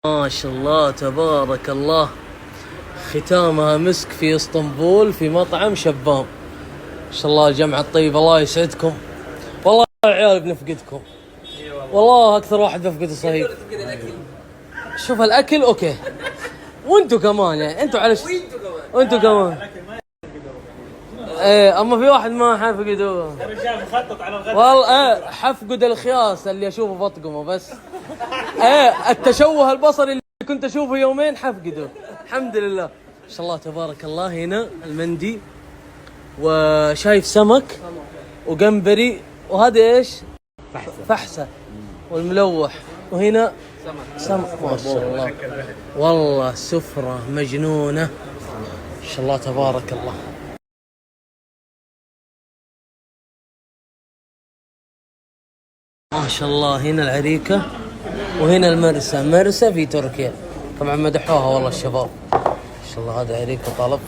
ما شاء الله تبارك الله، ختامها مسك في اسطنبول في مطعم شباب. ما شاء الله الجمعة الطيبة، الله يسعدكم. والله يا عيال بنفقدكم، والله أكثر واحد بفقد الصهيب. شوف الأكل أوكي، وأنتوا كمان يعني أنتوا على وأنتوا كمان. ايه اما في واحد ما حفقده الرجال مخطط على الغد. والله حفقد الخياس اللي اشوفه بطقمه بس. التشوه البصري اللي كنت اشوفه يومين حفقده. الحمد لله ما شاء الله تبارك الله. هنا المندي، وشايف سمك وجمبري، وهذا ايش؟ فحسة والملوح، وهنا سمك. ما شاء الله والله سفرة مجنونة ما شاء الله تبارك الله. ما شاء الله هنا العريكة وهنا المرسى. مرسى في تركيا طبعا مدحوها والله الشباب. ما شاء الله هذا عريكة طلب،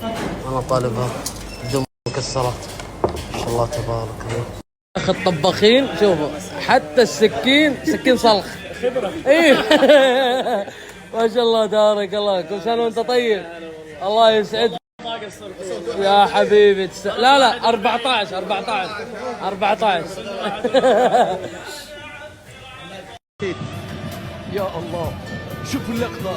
أنا طالبها بدون مكسرات. ما شاء الله تبارك الله. أخذ طباخين شوفوا، حتى السكين سكين صلخ إيه ما شاء الله تبارك الله. كل سنة وأنت طيب، الله يسعدك يا حبيبي. لا 14 يا الله شوف اللقطة.